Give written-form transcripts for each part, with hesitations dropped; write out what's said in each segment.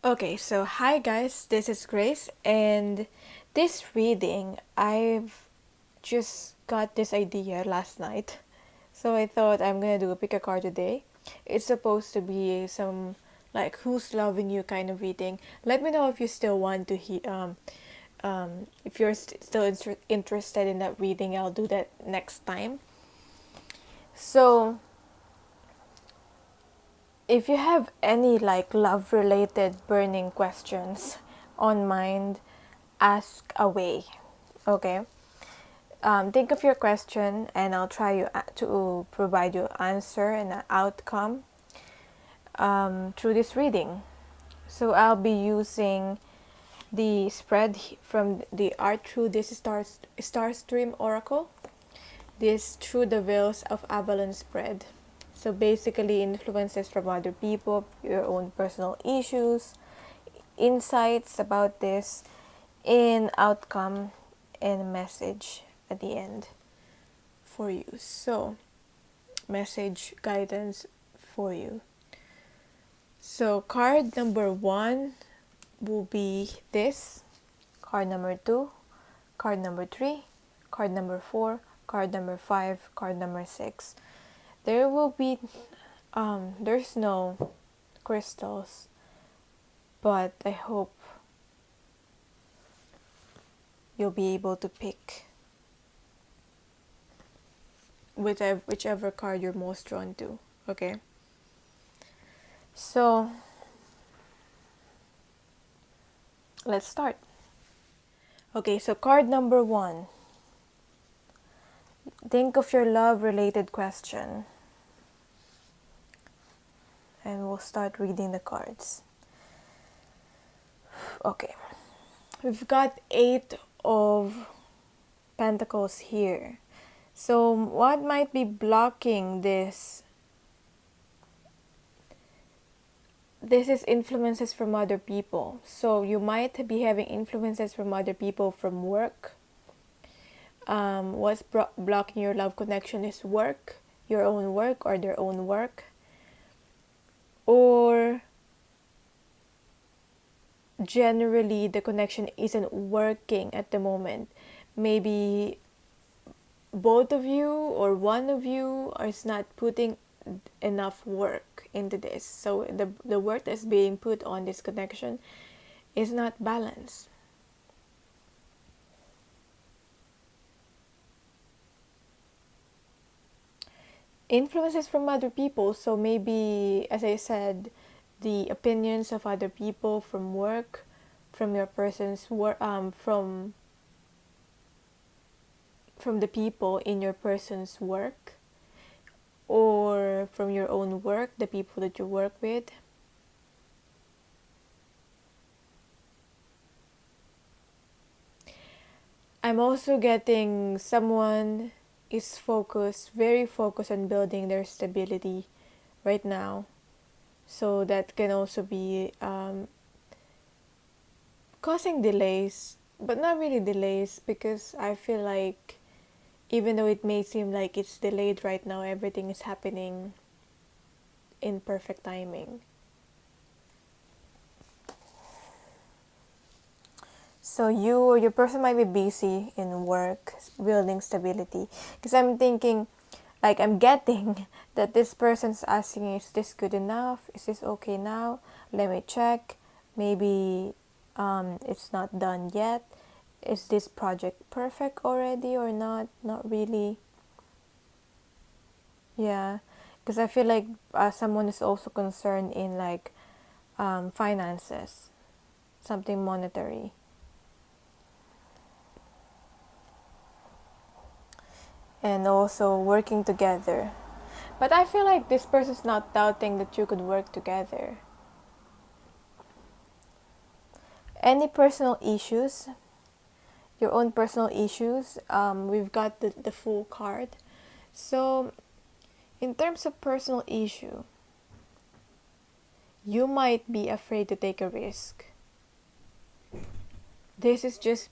Okay, so hi guys, this is Grace, and this reading, I've just got this idea last night. So I thought I'm gonna do a pick a card today. It's supposed to be some like who's loving you kind of reading. Let me know if you still want to if you're still interested in that reading. I'll do that next time. So if you have any like love related burning questions on mind, ask away. Okay. Think of your question and I'll try to provide you answer and an outcome through this reading. So I'll be using the spread from the art through this Starstream Oracle. This through the veils of Avalon spread. So basically influences from other people, your own personal issues, insights about this, in outcome and message at the end for you. So message guidance for you. So card number 1 will be this, card number 2, card number 3, card number 4, card number 5, card number 6. There will be there's no crystals, but I hope you'll be able to pick whichever card you're most drawn to. Okay, so let's start. Okay, so card number 1. Think of your love related question. And we'll start reading the cards. Okay. We've got 8 of Pentacles here. So what might be blocking this? This is influences from other people. So you might be having influences from other people from work. What's blocking your love connection is work, your own work or their own work. Or generally the connection isn't working at the moment. Maybe both of you or one of you is not putting enough work into this. So the work that's being put on this connection is not balanced. Influences from other people. So maybe, as I said, the opinions of other people from work, from your person's work, from the people in your person's work, or from your own work, the people that you work with. I'm also getting someone is very focused on building their stability right now. So that can also be causing delays, but not really delays, because I feel like even though it may seem like it's delayed right now, everything is happening in perfect timing. So you or your person might be busy in work, building stability. Because I'm thinking, like I'm getting that this person's asking, is this good enough? Is this okay now? Let me check. Maybe it's not done yet. Is this project perfect already or not? Not really. Yeah, because I feel like someone is also concerned in like finances, something monetary. And also working together. But I feel like this person's not doubting that you could work together. Any personal issues, your own personal issues, we've got the full card. So, in terms of personal issue, you might be afraid to take a risk. This is just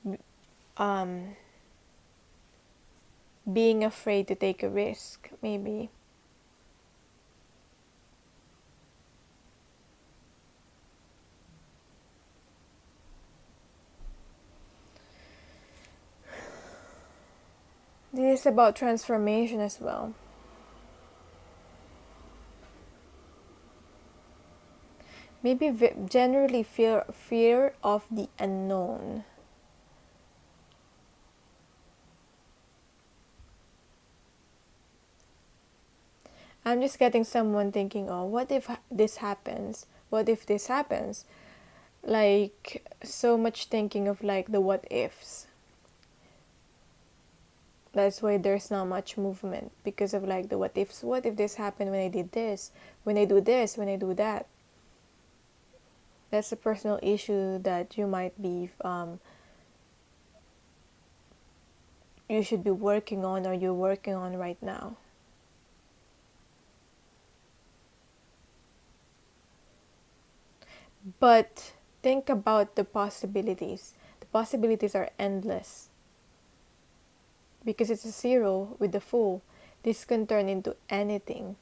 being afraid to take a risk, maybe. This is about transformation as well. Maybe generally fear of the unknown. I'm just getting someone thinking, oh, what if this happens? What if this happens? Like, so much thinking of like the what ifs. That's why there's not much movement, because of like the what ifs. What if this happened when I did this? When I do this? When I do that? That's a personal issue that you might be, you should be working on, or you're working on right now. But think about the possibilities. The possibilities are endless. Because it's a zero with the full. This can turn into anything.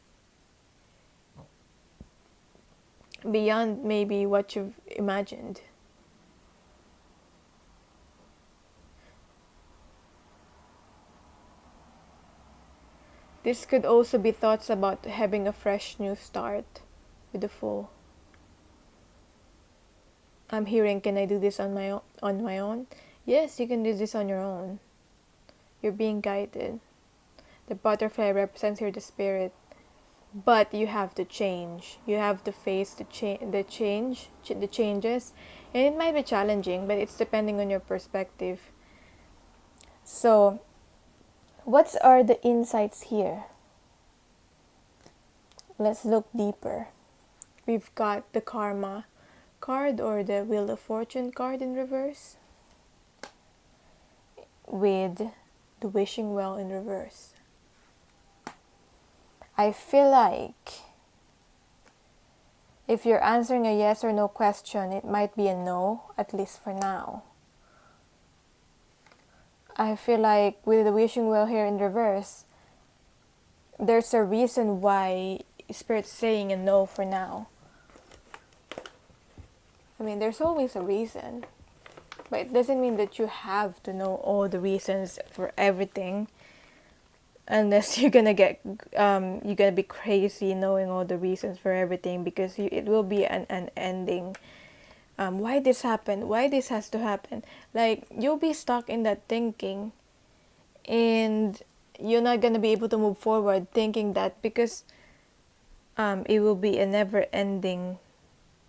Beyond maybe what you've imagined. This could also be thoughts about having a fresh new start with the full. I'm hearing, can I do this on my own? Yes, you can do this on your own. You're being guided. The butterfly represents here the spirit, but you have to change. You have to face the changes, and it might be challenging, but it's depending on your perspective. So, what are the insights here? Let's look deeper. We've got the karma card, or the Wheel of Fortune card in reverse, with the wishing well in reverse. I feel like if you're answering a yes or no question, it might be a no, at least for now. I feel like with the wishing well here in reverse, there's a reason why Spirit's saying a no for now. I mean, there's always a reason, but it doesn't mean that you have to know all the reasons for everything, unless you're gonna be crazy knowing all the reasons for everything, because it will be an ending. Why this happened? Why this has to happen? Like, you'll be stuck in that thinking, and you're not gonna be able to move forward thinking that, because it will be a never-ending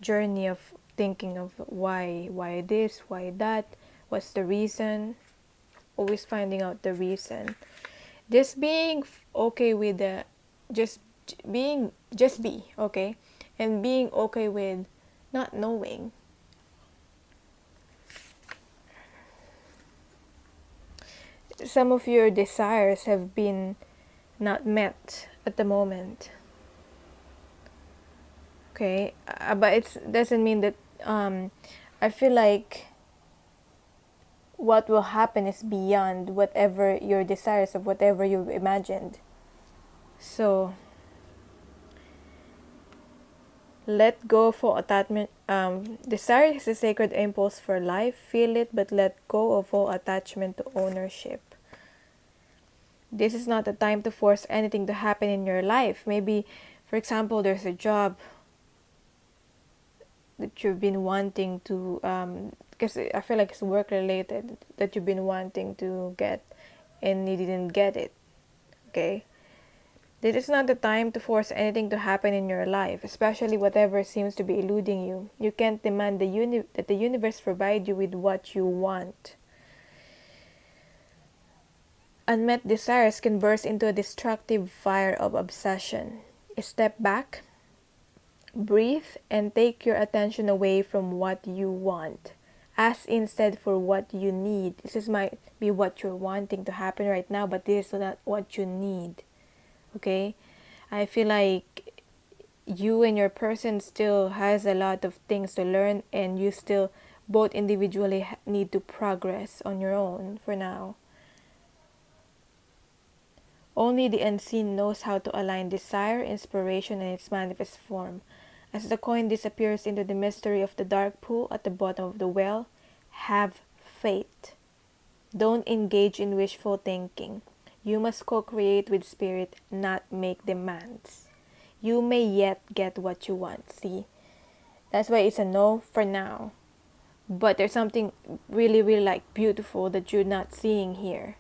journey of thinking of why this, why that, what's the reason, always finding out the reason. Just being okay with the just be okay, and being okay with not knowing. Some of your desires have been not met at the moment, okay, but it doesn't mean that I feel like what will happen is beyond whatever your desires of whatever you've imagined. So let go for attachment. Desire is a sacred impulse for life. Feel it, but let go of all attachment to ownership. This is not the time to force anything to happen in your life. Maybe, for example, there's a job that you've been wanting to, because I feel like it's work related, that you've been wanting to get and you didn't get it. Okay? This is not the time to force anything to happen in your life, especially whatever seems to be eluding you. You can't demand that the universe provide you with what you want. Unmet desires can burst into a destructive fire of obsession. Step back, breathe, and take your attention away from what you want. Ask instead for what you need. This might be what you're wanting to happen right now, but this is not what you need. Okay? I feel like you and your person still has a lot of things to learn, and you still both individually need to progress on your own for now. Only the unseen knows how to align desire, inspiration, and its manifest form. As the coin disappears into the mystery of the dark pool at the bottom of the well, have faith. Don't engage in wishful thinking. You must co-create with spirit, not make demands. You may yet get what you want. See? That's why it's a no for now. But there's something really, really like beautiful that you're not seeing here.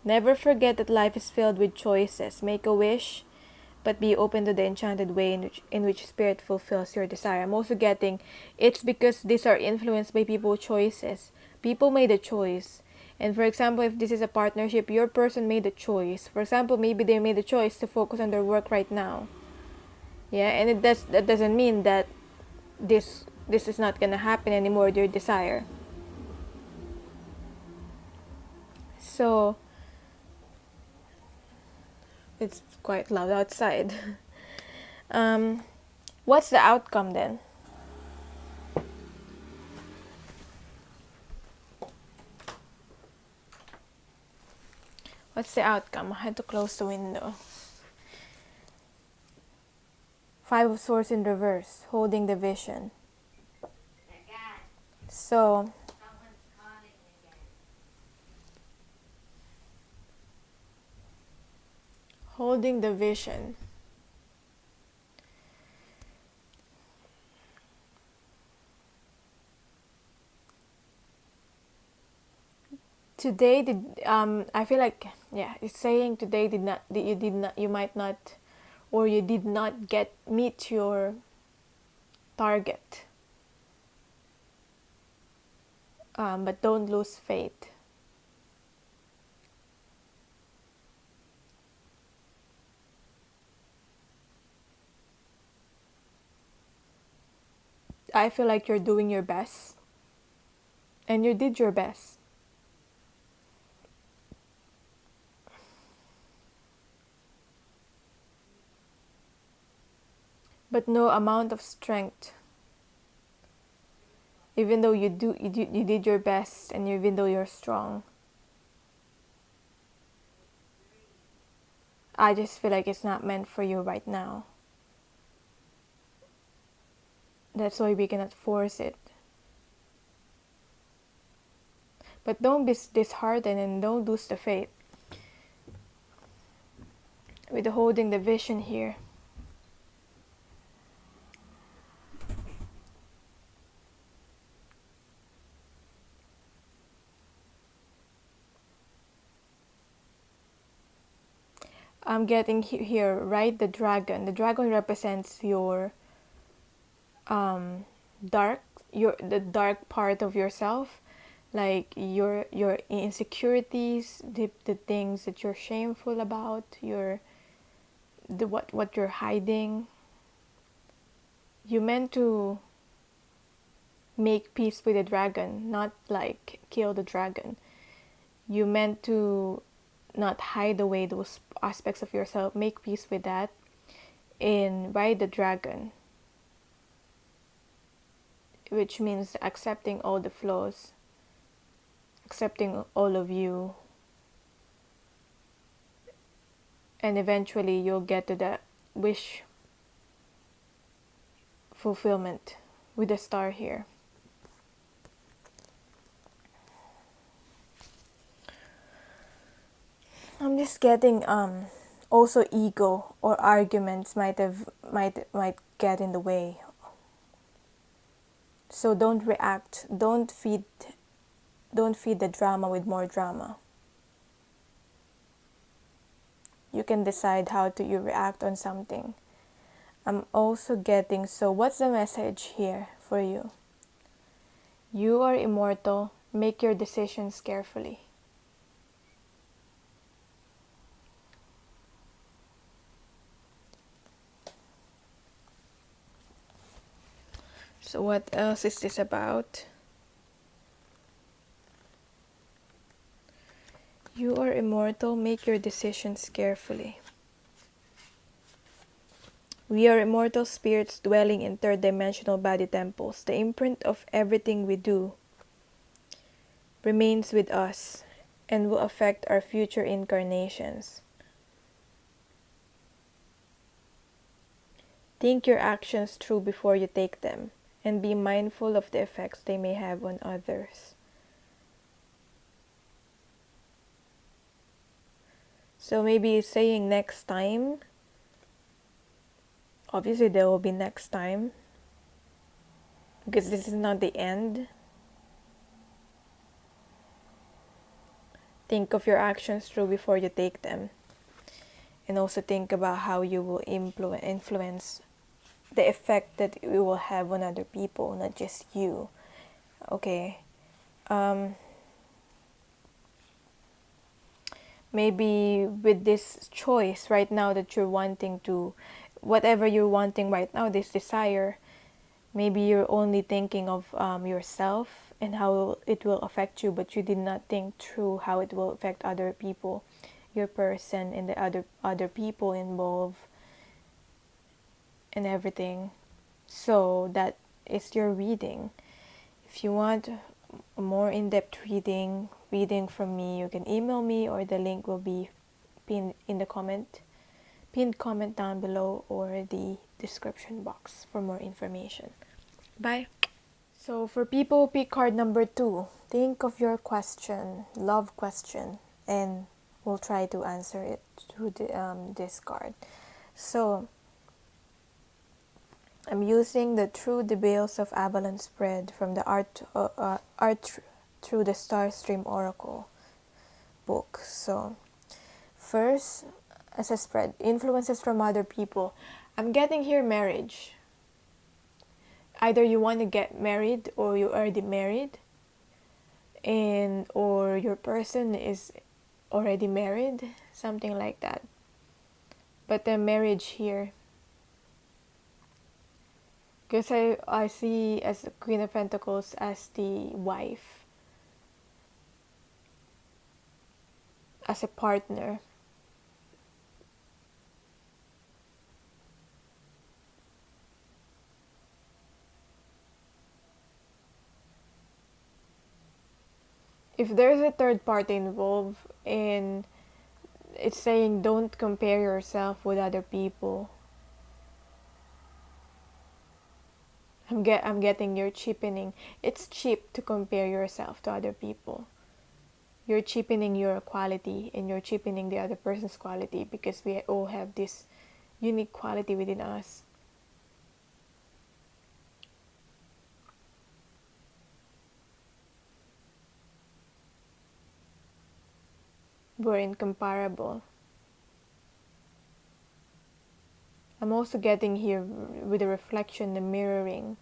Never forget that life is filled with choices. Make a wish, but be open to the enchanted way in which spirit fulfills your desire. I'm also getting it's because these are influenced by people's choices. People made a choice. And for example, if this is a partnership, your person made a choice. For example, maybe they made a choice to focus on their work right now. Yeah, and that doesn't mean that this is not gonna happen anymore with your desire. So it's quite loud outside. um, what's the outcome then? What's the outcome? I had to close the window. Five of Swords in reverse, holding the vision. So, holding the vision. Today I feel like it's saying today you might not, or you did not meet your target. But don't lose faith. I feel like you're doing your best, and you did your best. But no amount of strength, even though you did your best, and even though you're strong, I just feel like it's not meant for you right now. That's why we cannot force it. But don't be disheartened and don't lose the faith. With holding the vision here. I'm getting here, right? The dragon. The dragon represents your the dark part of yourself, like your insecurities, the things that you're shameful about, what you're hiding. You meant to make peace with the dragon, not like kill the dragon. You meant to not hide away those aspects of yourself. Make peace with that and ride the dragon, which means accepting all the flaws, accepting all of you, and eventually you'll get to that wish fulfillment with the star here. I'm just getting also ego or arguments might get in the way. So don't react. Don't feed the drama with more drama. You can decide how you react on something. I'm also getting, so what's the message here for you? You are immortal. Make your decisions carefully. So what else is this about? You are immortal. Make your decisions carefully. We are immortal spirits dwelling in third-dimensional body temples. The imprint of everything we do remains with us and will affect our future incarnations. Think your actions through before you take them, and be mindful of the effects they may have on others. So maybe saying next time, obviously there will be next time, because this is not the end. Think of your actions through before you take them. And also think about how you will influence the effect that you will have on other people, not just you. Okay. Maybe with this choice right now that you're wanting to, whatever you're wanting right now, this desire, maybe you're only thinking of yourself and how it will affect you, but you did not think through how it will affect other people, your person, and the other people involved, and everything. So that is your reading. If you want a more in-depth reading from me, you can email me, or the link will be pinned in the pinned comment down below, or the description box for more information. Bye. So for people who pick card number 2, think of your question, love question, and we'll try to answer it through this card. So I'm using the Through the Veils of Avalon spread from the Art Through the Starstream Oracle book. So first, as a spread, influences from other people. I'm getting here marriage. Either you want to get married or you already married, and or your person is already married, something like that. But the marriage here, because I see as the Queen of Pentacles as the wife, as a partner. If there's a third party involved, and it's saying don't compare yourself with other people. I'm getting you're cheapening. It's cheap to compare yourself to other people. You're cheapening your quality, and you're cheapening the other person's quality, because we all have this unique quality within us. We're incomparable. I'm also getting here with the reflection, the mirroring.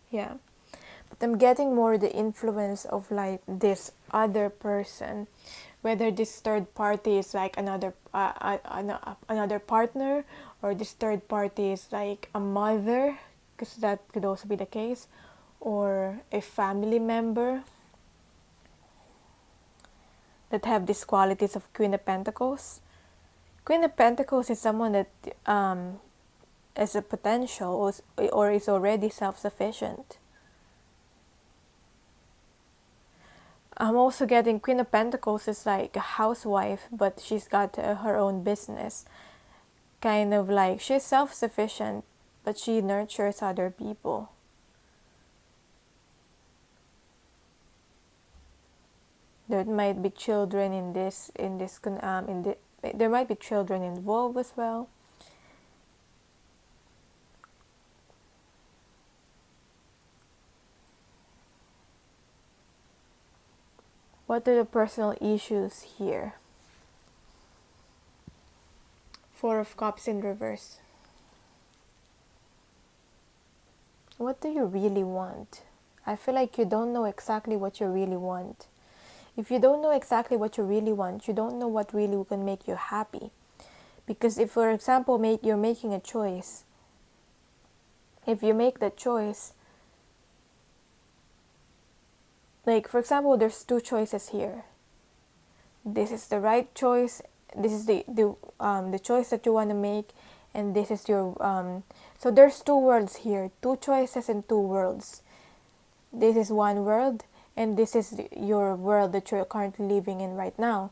Yeah. But I'm getting more the influence of like this other person, whether this third party is like another partner, or this third party is like a mother, because that could also be the case, or a family member that have these qualities of Queen of Pentacles. Queen of Pentacles is someone that has a potential, or is already self-sufficient. I'm also getting Queen of Pentacles is like a housewife, but she's got her own business. Kind of like she's self-sufficient, but she nurtures other people. There might be children there might be children involved as well. What are the personal issues here? Four of Cups in reverse. What do you really want? I feel like you don't know exactly what you really want. If you don't know exactly what you really want, you don't know what really can make you happy. Because if, for example, you're making a choice, if you make that choice, like for example, there's two choices here. This is the right choice. This is the choice that you want to make, and this is your so there's two worlds here, two choices and two worlds. This is one world, and this is your world that you're currently living in right now.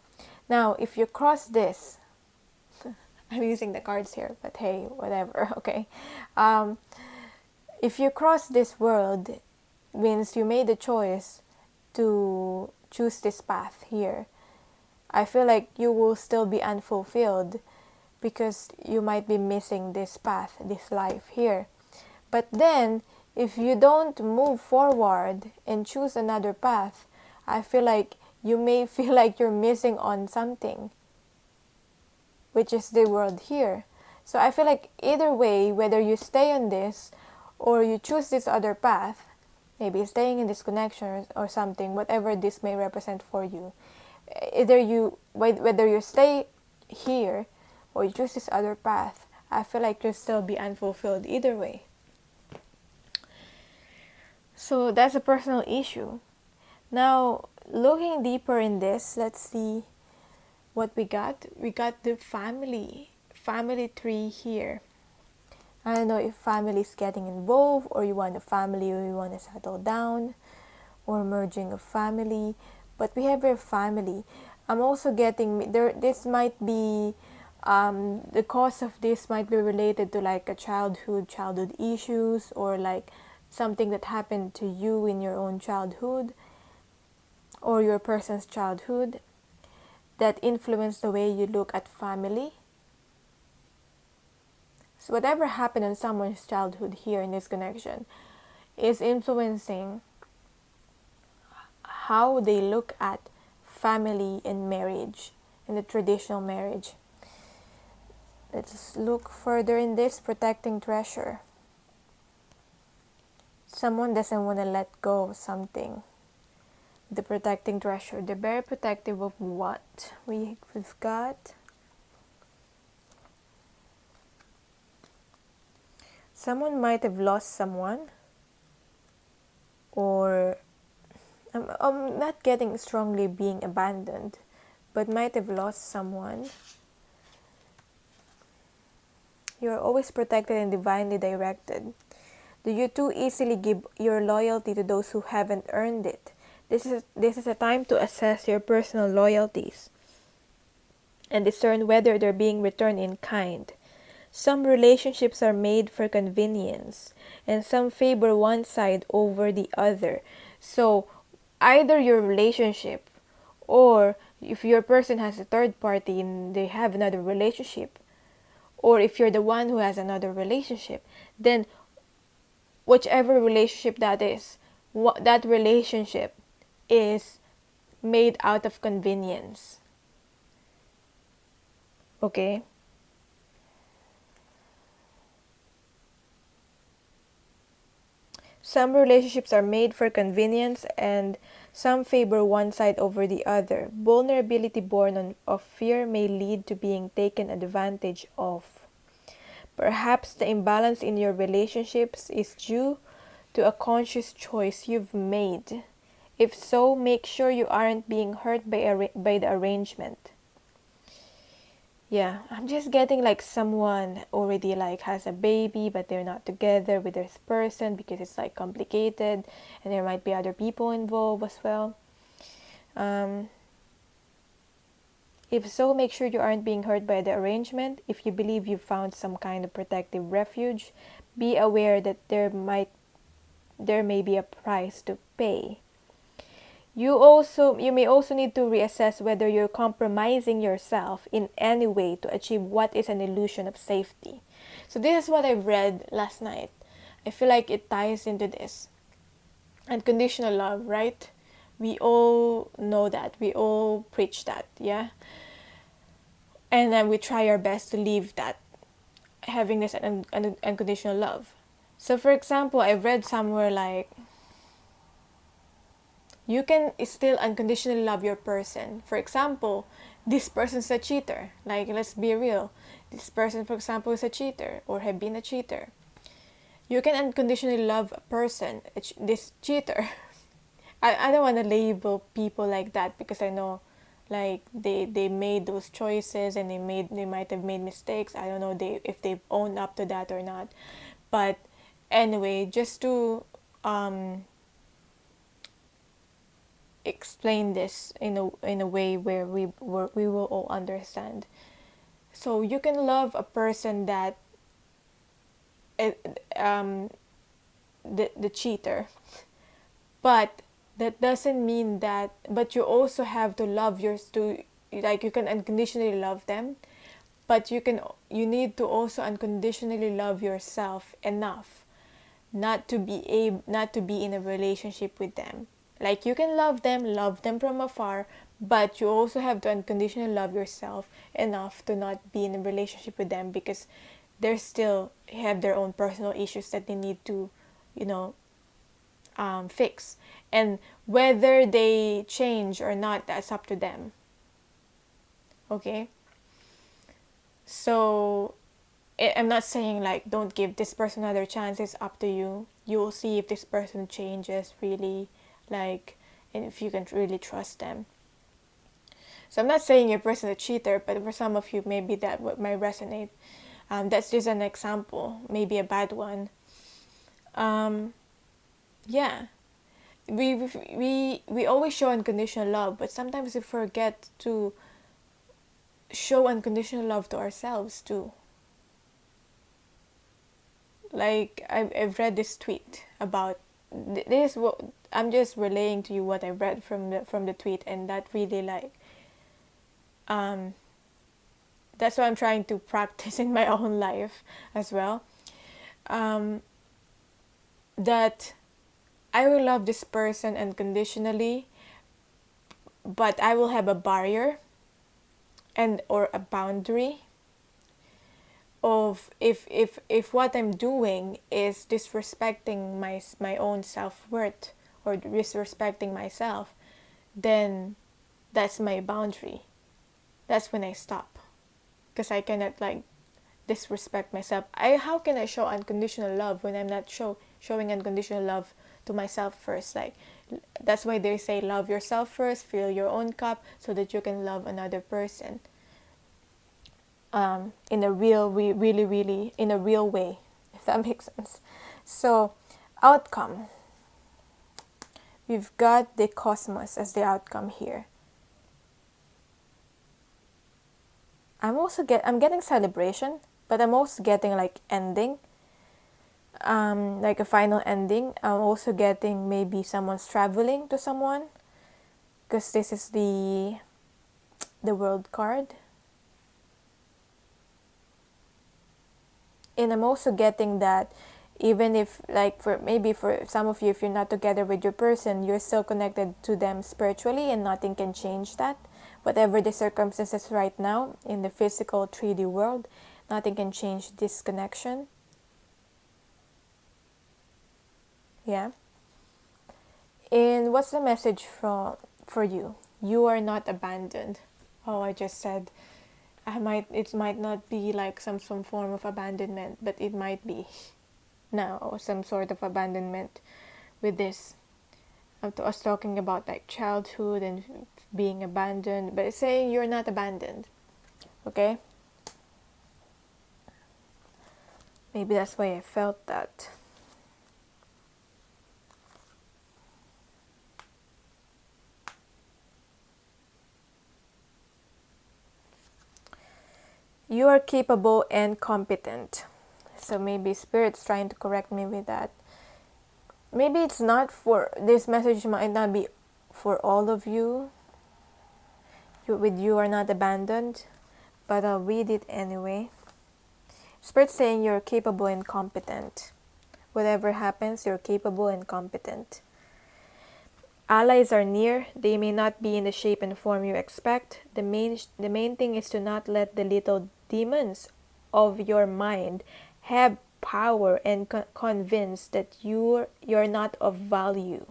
Now, if you cross this, I'm using the cards here, but hey, whatever. Okay, if you cross this world, means you made the choice to choose this path here. I feel like you will still be unfulfilled because you might be missing this path, this life here. But then, if you don't move forward and choose another path, I feel like you may feel like you're missing on something, which is the world here. So I feel like either way, whether you stay on this or you choose this other path, maybe staying in this connection or something, whatever this may represent for you, whether you stay here or you choose this other path, I feel like you'll still be unfulfilled either way. So that's a personal issue. Now, looking deeper in this, let's see what we got. We got the family tree here. I don't know if family is getting involved, or you want a family, or you want to settle down, or merging of family. But we have your family. I'm also getting there. This might be the cause of this might be related to like a childhood issues, or like something that happened to you in your own childhood or your person's childhood that influenced the way you look at family. So whatever happened in someone's childhood here in this connection is influencing how they look at family and marriage, in the traditional marriage. Let's look further in this protecting treasure. Someone doesn't want to let go of something. The protecting treasure. They're very protective of what? We've got someone might have lost someone, or I'm not getting strongly being abandoned, but might have lost someone. You are always protected and divinely directed. Do you too easily give your loyalty to those who haven't earned it? This is a time to assess your personal loyalties and discern whether they're being returned in kind. Some relationships are made for convenience, and some favor one side over the other. So, either your relationship, or if your person has a third party and they have another relationship, or if you're the one who has another relationship, then whichever relationship that is, that relationship is made out of convenience. Okay? Some relationships are made for convenience, and some favor one side over the other. Vulnerability born of fear may lead to being taken advantage of. Perhaps the imbalance in your relationships is due to a conscious choice you've made. If so, make sure you aren't being hurt by the arrangement. Yeah, I'm just getting like someone already like has a baby, but they're not together with this person because it's like complicated, and there might be other people involved as well. If so, make sure you aren't being hurt by the arrangement. If you believe you've found some kind of protective refuge, be aware that there may be a price to pay. You may also need to reassess whether you're compromising yourself in any way to achieve what is an illusion of safety. So this is what I read last night. I feel like it ties into this. Unconditional love, right? We all know that. We all preach that, yeah? And then we try our best to live that, having this unconditional love. So for example, I read somewhere like, you can still unconditionally love your person. For example, this person's a cheater. Like, let's be real. This person, for example, is a cheater or have been a cheater. You can unconditionally love a person, this cheater. I don't want to label people like that because I know like they made those choices and they might have made mistakes. I don't know if they've owned up to that or not. But anyway, just to explain this in a way where we will all understand. So you can love a person that the cheater. But that doesn't mean that, but you also have to love yours to, like, you can unconditionally love them, but you need to also unconditionally love yourself enough not to be in a relationship with them. Like, you can love them from afar, but you also have to unconditionally love yourself enough to not be in a relationship with them, because they still have their own personal issues that they need to, you know, fix. And whether they change or not, that's up to them. Okay? So I'm not saying like don't give this person another chance. It's up to you. You will see if this person changes really, like, and if you can really trust them. So I'm not saying your person is a cheater, but for some of you, maybe that might resonate. That's just an example, maybe a bad one. Yeah, we always show unconditional love, but sometimes we forget to show unconditional love to ourselves too. Like, I've read this tweet about this. What I'm just relaying to you what I read from the tweet, and that really, like, that's what I'm trying to practice in my own life as well. That I will love this person unconditionally, but I will have a barrier and or a boundary of if what I'm doing is disrespecting my own self-worth or disrespecting myself, then that's my boundary. That's when I stop, because I cannot, like, disrespect myself. How can I show unconditional love when I'm not showing unconditional love to myself first? Like, that's why they say love yourself first, fill your own cup so that you can love another person. In a really in a real way, if that makes sense. So, outcome. We've got the cosmos as the outcome here. I'm getting celebration, but I'm also getting like ending, like a final ending. I'm also getting maybe someone's traveling to someone, because this is the world card. And I'm also getting that even if, like, for some of you, if you're not together with your person, you're still connected to them spiritually, and nothing can change that. Whatever the circumstances right now in the physical 3D world, nothing can change this connection. Yeah. And what's the message for you? You are not abandoned. Oh, I just said it might not be like some form of abandonment, but it might be now some sort of abandonment with this. I was talking about like childhood and being abandoned, but it's saying you're not abandoned. Okay? Maybe that's why I felt that. You are capable and competent. So maybe Spirit's trying to correct me with that. Maybe it's not for, this message might not be for all of you. You are not abandoned, but I'll read it anyway. Spirit's saying you're capable and competent. Whatever happens, you're capable and competent. Allies are near. They may not be in the shape and form you expect. The main thing is to not let the little demons of your mind have power and convince that you're not of value.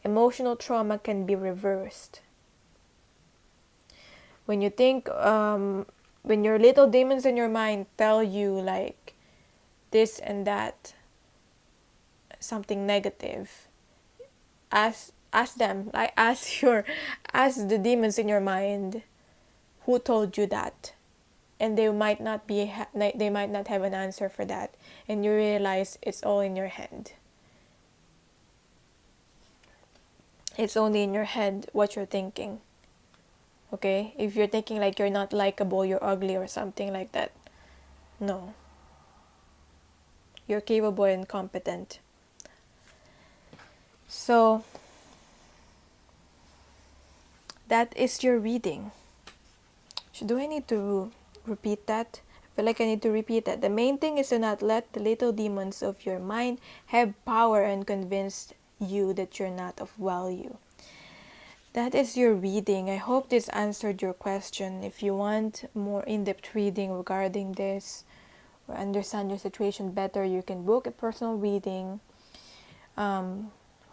Emotional trauma can be reversed. When you think, when your little demons in your mind tell you like this and that, something negative, ask them, like ask the demons in your mind who told you that, and they might not have an answer for that, and you realize it's all in your head. It's only in your head what you're thinking. Okay, if you're thinking like you're not likable, you're ugly or something like that, no, you're capable and competent. So that is your reading. Do I need to repeat that? I feel like I need to repeat that. The main thing is to not let the little demons of your mind have power and convince you that you're not of value. That is your reading. I hope this answered your question. If you want more in-depth reading regarding this or understand your situation better, you can book a personal reading.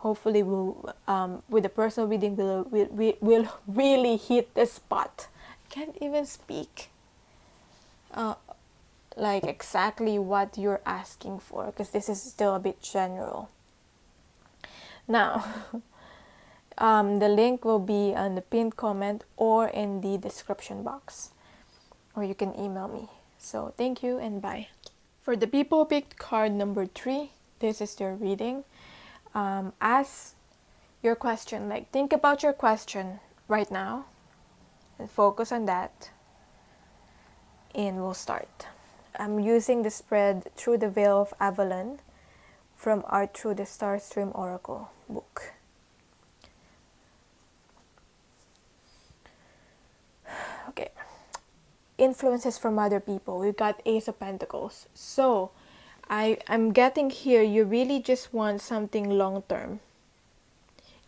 Hopefully, with the personal reading, we'll really hit the spot. I can't even speak. Like exactly what you're asking for, because this is still a bit general. Now, the link will be on the pinned comment or in the description box, or you can email me. So thank you and bye. For the people who picked card number 3, this is their reading. Ask your question, like think about your question right now and focus on that, and we'll start. I'm using the spread Through the Veil of Avalon from Art Through the Starstream Oracle book. Okay. Influences from other people. We got Ace of Pentacles. So, I'm getting here, you really just want something long term.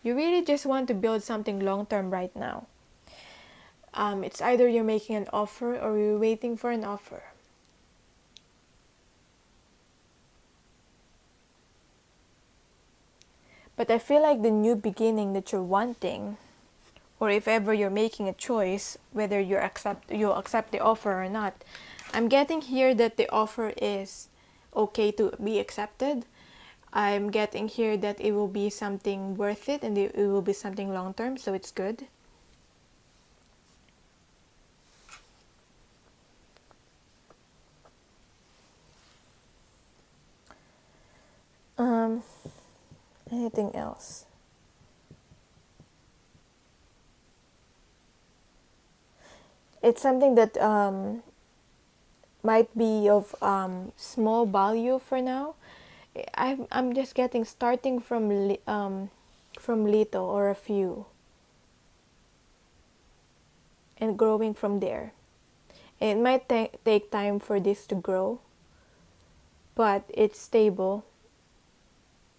You really just want to build something long term right now. It's either you're making an offer or you're waiting for an offer. But I feel like the new beginning that you're wanting, or if ever you're making a choice, whether you'll accept the offer or not, I'm getting here that the offer is okay to be accepted. I'm getting here that it will be something worth it and it will be something long term, so it's good. Anything else? It's something that might be of small value for now. I'm just getting starting from little or a few and growing from there. It might take time for this to grow, but it's stable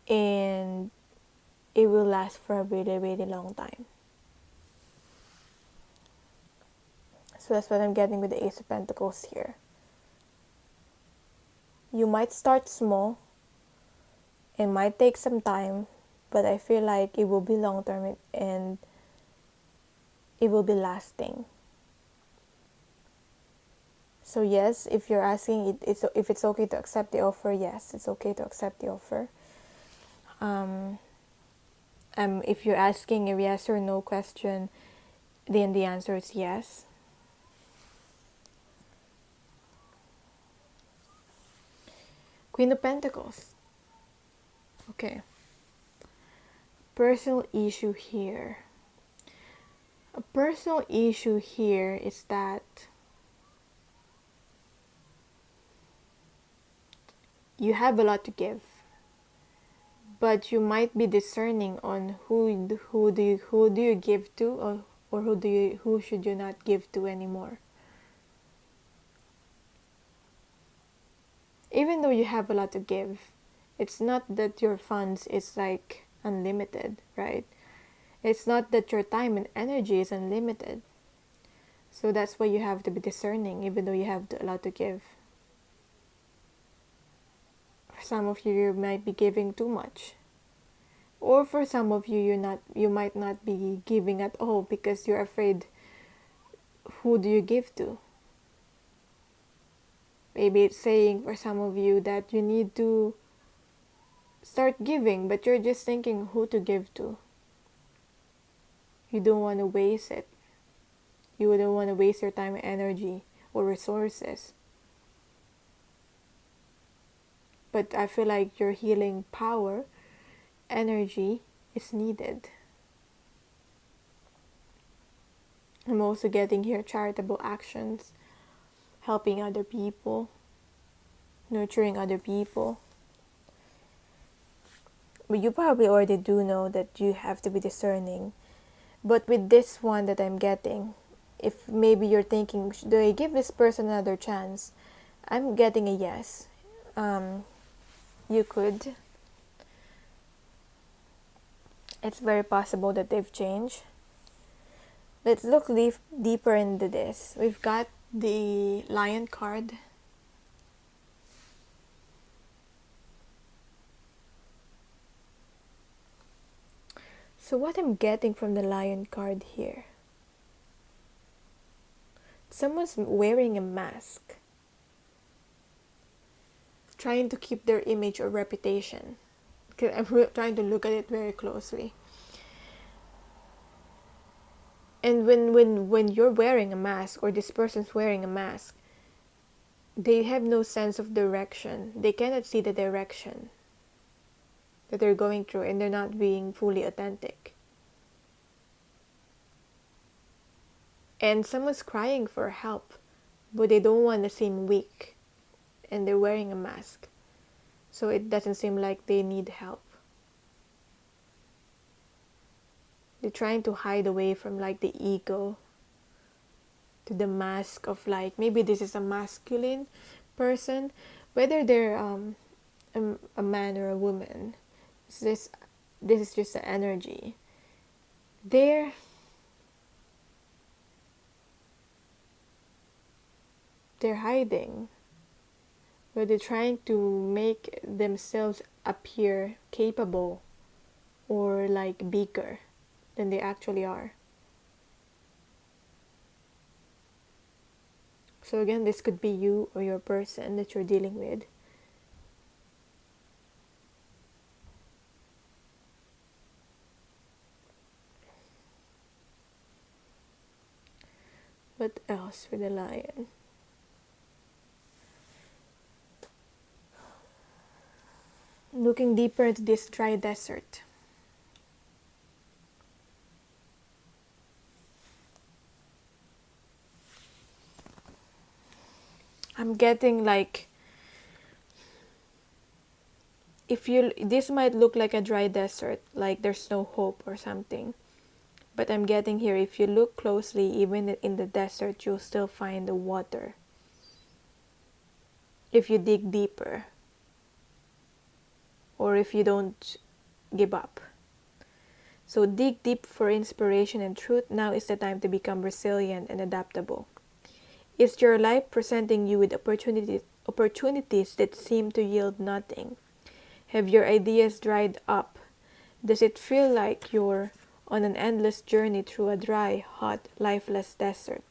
and it will last for a really, really long time. So that's what I'm getting with the Ace of Pentacles here. You might start small. It might take some time, but I feel like it will be long term and it will be lasting. So yes, if you're asking if it's okay to accept the offer, yes, it's okay to accept the offer. If you're asking a yes or no question, then the answer is yes. Queen of Pentacles. Okay. Personal issue here. A personal issue here is that you have a lot to give, but you might be discerning on who do you give to, or who should you not give to anymore. Even though you have a lot to give, it's not that your funds is like unlimited, right? It's not that your time and energy is unlimited. So that's why you have to be discerning, even though you have a lot to give. For some of you, you might be giving too much. Or for some of you, you might not be giving at all because you're afraid who do you give to. Maybe it's saying for some of you that you need to start giving, but you're just thinking who to give to. You don't want to waste it. You don't want to waste your time and energy or resources. But I feel like your healing power, energy is needed. I'm also getting here charitable actions, helping other people, nurturing other people. you probably already do know that you have to be discerning. But with this one that I'm getting, if maybe you're thinking, do I give this person another chance? I'm getting a yes. You could. It's very possible that they've changed. Let's look deeper into this. We've got the Lion card. So what I'm getting from the Lion card here, someone's wearing a mask, trying to keep their image or reputation. I'm trying to look at it very closely. And when you're wearing a mask, or this person's wearing a mask, they have no sense of direction. They cannot see the direction that they're going through, and they're not being fully authentic. And someone's crying for help, but they don't want to seem weak, and they're wearing a mask, so it doesn't seem like they need help. They're trying to hide away from like the ego to the mask of like, maybe this is a masculine person, whether they're a man or a woman. This is just the energy. They're hiding, but they're trying to make themselves appear capable or like bigger than they actually are. So again, this could be you or your person that you're dealing with. What else with the Lion? Looking deeper into this dry desert. I'm getting like, this might look like a dry desert, like there's no hope or something. But I'm getting here, if you look closely, even in the desert, you'll still find the water. If you dig deeper, or if you don't give up. So dig deep for inspiration and truth. Now is the time to become resilient and adaptable. Is your life presenting you with opportunities that seem to yield nothing? Have your ideas dried up? Does it feel like you're on an endless journey through a dry, hot, lifeless desert?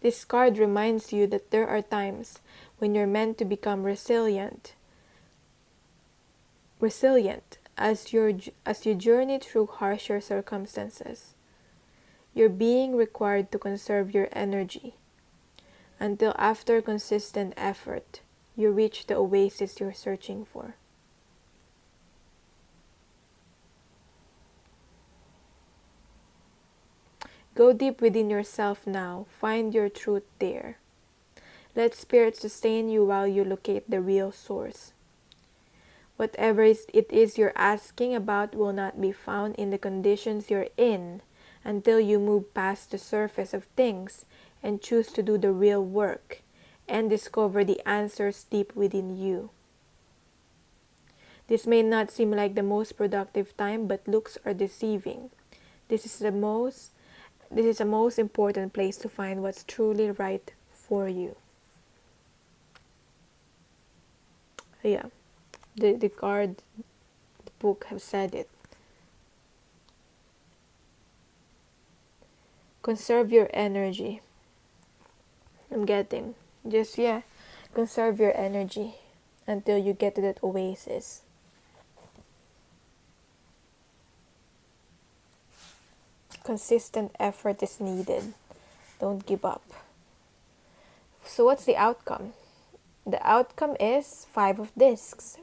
This card reminds you that there are times when you're meant to become resilient as you journey through harsher circumstances. You're being required to conserve your energy until after consistent effort, you reach the oasis you're searching for. Go deep within yourself now. Find your truth there. Let Spirit sustain you while you locate the real source. Whatever it is you're asking about will not be found in the conditions you're in until you move past the surface of things and choose to do the real work and discover the answers deep within you. This may not seem like the most productive time, but looks are deceiving. This is a most important place to find what's truly right for you. Yeah, the card, the book have said it. Conserve your energy. I'm getting. Conserve your energy until you get to that oasis. Consistent effort is needed. Don't give up. So what's the outcome? The outcome is 5 of discs.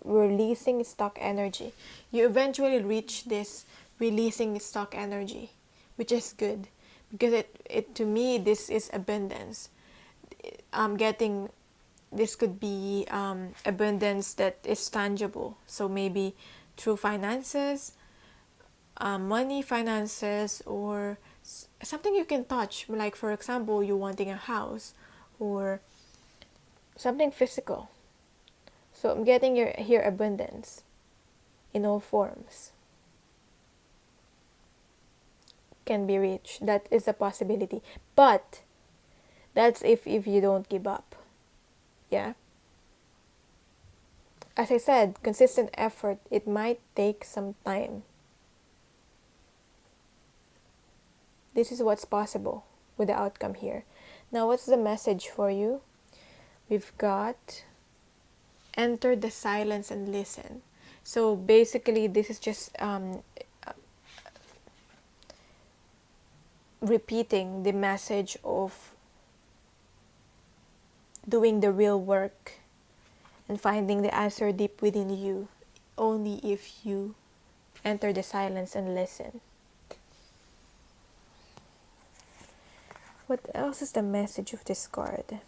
Releasing stock energy. You eventually reach this releasing stock energy, which is good, because it to me, this is abundance. I'm getting this could be abundance that is tangible. So maybe through finances, money, finances, or something you can touch. Like for example, you wanting a house or something physical. So I'm getting here abundance in all forms can be reached. That is a possibility. But that's if you don't give up. Yeah. As I said, consistent effort, it might take some time. This is what's possible with the outcome here. Now, what's the message for you? We've got enter the silence and listen. So basically, this is just repeating the message of doing the real work and finding the answer deep within you, only if you enter the silence and listen. What else is the message of this card?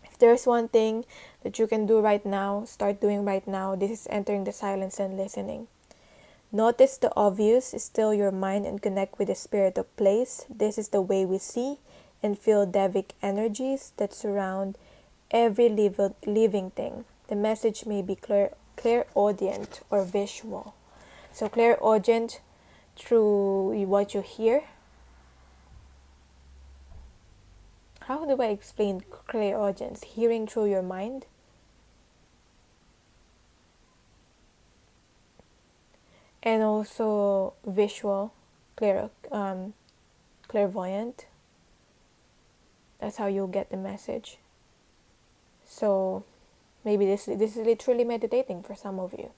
If there's one thing that you can do right now, start doing right now, this is entering the silence and listening. Notice the obvious, still your mind and connect with the spirit of place. This is the way we see and feel Devic energies that surround every living thing. The message may be clairaudient or visual. So clairaudient through what you hear. How do I explain clairaudience? Hearing through your mind? And also visual, clairvoyant. That's how you'll get the message. So maybe this is literally meditating for some of you.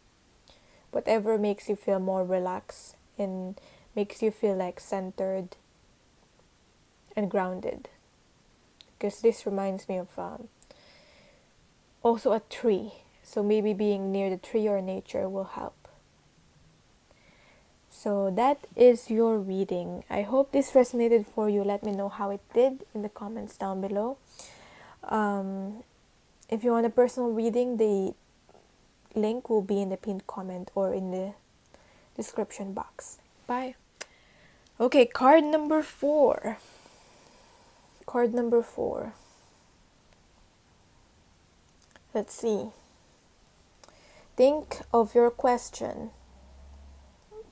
Whatever makes you feel more relaxed and makes you feel like centered and grounded. Because this reminds me of also a tree. So maybe being near the tree or nature will help. So that is your reading. I hope this resonated for you. Let me know how it did in the comments down below. If you want a personal reading, the link will be in the pinned comment or in the description box. Bye. Okay, card number 4. Card number 4. Let's see. Think of your question.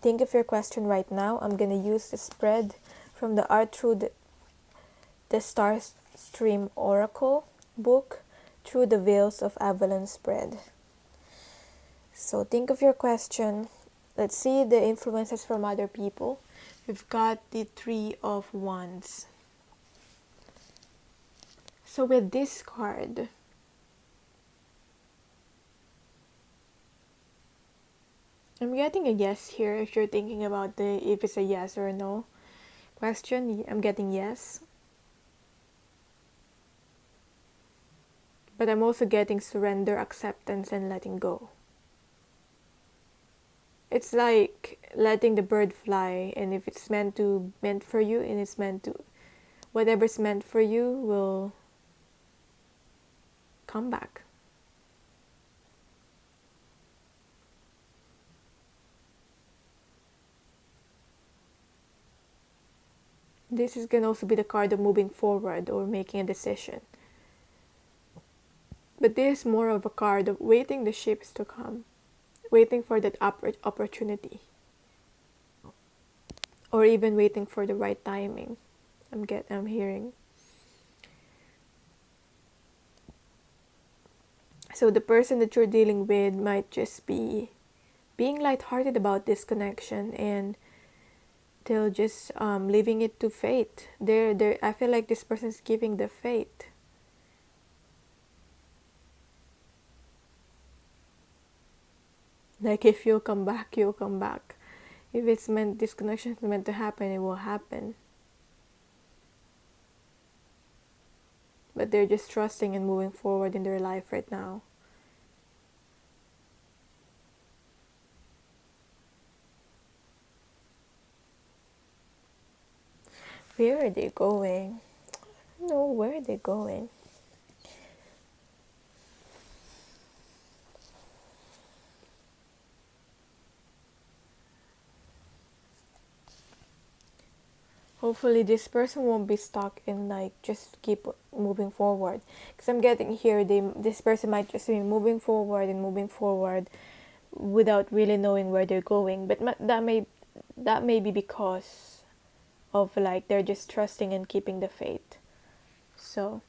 Think of your question right now. I'm going to use the spread from the Art Through the Starstream Oracle book, Through the Veils of Avalon spread. So think of your question. Let's see the influences from other people. We've got the 3 of Wands. So with this card, I'm getting a yes here. If you're thinking about if it's a yes or a no question, I'm getting yes. But I'm also getting surrender, acceptance, and letting go. It's like letting the bird fly, and if it's meant for you, and it's meant to, whatever's meant for you will come back. This can also be the card of moving forward or making a decision. But this is more of a card of waiting the ships to come, waiting for that opportunity, or even waiting for the right timing. I'm hearing. So the person that you're dealing with might just be being lighthearted about this connection, and they'll just leaving it to fate. I feel like this person's giving the fate. Like if you'll come back, you'll come back. If it's meant, this connection is meant to happen, it will happen. But they're just trusting and moving forward in their life right now. Where are they going? No, where are they going? Hopefully this person won't be stuck in like just keep moving forward, because I'm getting here this person might just be moving forward and moving forward without really knowing where they're going, but that may be because of like they're just trusting and keeping the faith. So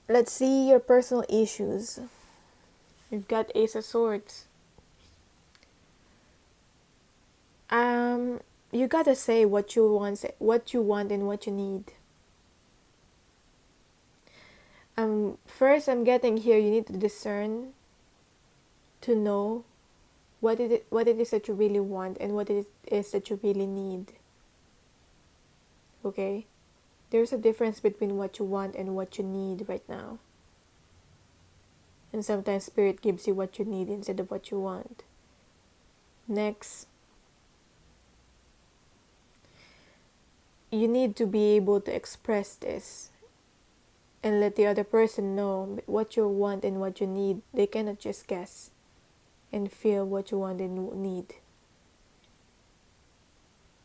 let's see your personal issues. You've got Ace of Swords. You gotta say what you want and what you need. First, I'm getting here. You need to discern to know what it is that you really want and what it is that you really need. Okay, there's a difference between what you want and what you need right now. And sometimes Spirit gives you what you need instead of what you want. Next, you need to be able to express this and let the other person know what you want and what you need. They cannot just guess and feel what you want and need.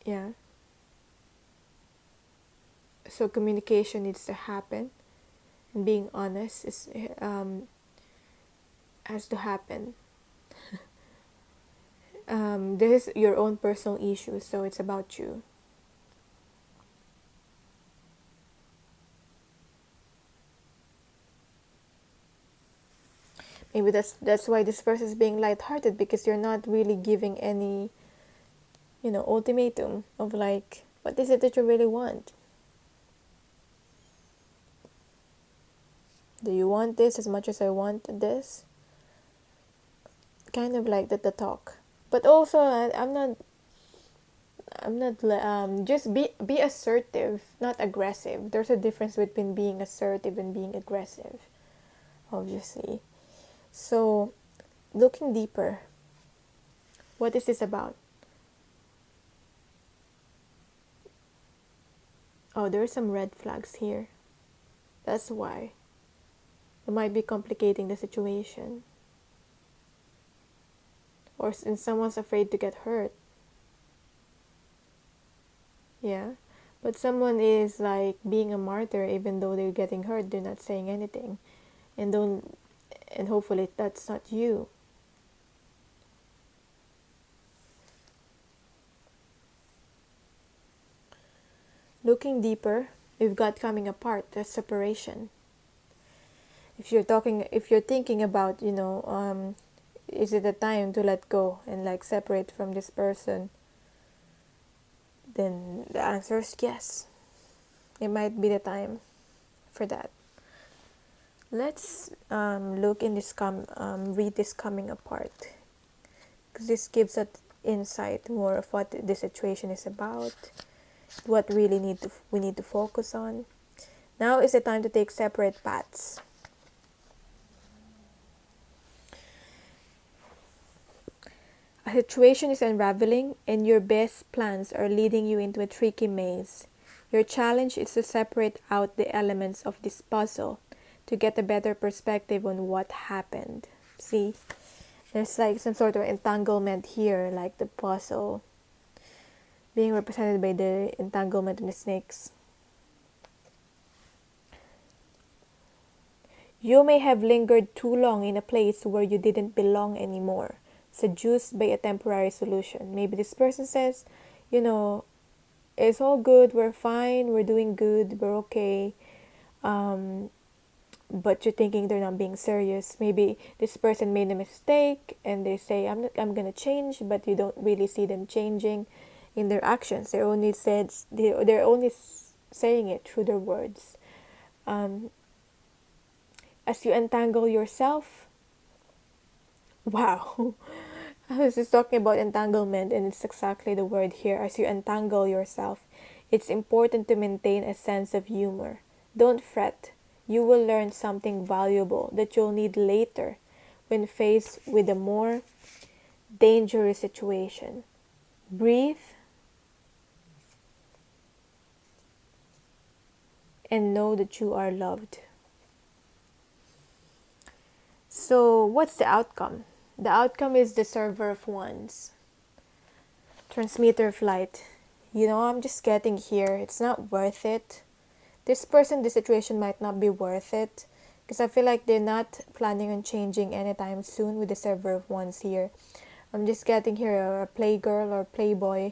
Yeah. So communication needs to happen, and being honest has to happen. This is your own personal issue, so it's about you. Maybe that's why this person is being lighthearted, because you're not really giving any, ultimatum of like, what is it that you really want? Do you want this as much as I want this? Kind of like the talk. But also, just be assertive, not aggressive. There's a difference between being assertive and being aggressive, obviously. So, looking deeper, what is this about? Oh, there are some red flags here. That's why. It might be complicating the situation. Or someone's afraid to get hurt. Yeah. But someone is like being a martyr even though they're getting hurt, they're not saying anything. And hopefully that's not you. Looking deeper, we've got coming apart, that's separation. If you're thinking about, is it a time to let go and like separate from this person, then the answer is yes. It might be the time for that. Let's look in this read this coming apart, because this gives us insight more of what the situation is about, what really we need to focus on. Now is the time to take separate paths. A situation is unraveling and your best plans are leading you into a tricky maze. Your challenge is to separate out the elements of this puzzle to get a better perspective on what happened. See, there's like some sort of entanglement here, like the puzzle being represented by the entanglement in the snakes. You may have lingered too long in a place where you didn't belong anymore, seduced by a temporary solution. Maybe this person says, it's all good, we're fine, we're doing good, we're okay. But you're thinking they're not being serious. Maybe this person made a mistake and they say, I'm gonna change, but you don't really see them changing in their actions. They're only saying it through their words. As you entangle yourself, wow. I was just talking about entanglement, and it's exactly the word here. As you entangle yourself, it's important to maintain a sense of humor. Don't fret. You will learn something valuable that you'll need later when faced with a more dangerous situation. Breathe and know that you are loved. So, what's the outcome? The outcome is the Server of Wands. Transmitter of Light. You know, I'm just getting here. It's not worth it. This person, this situation might not be worth it. Because I feel like they're not planning on changing anytime soon with the Server of Wands here. I'm just getting here a playgirl or playboy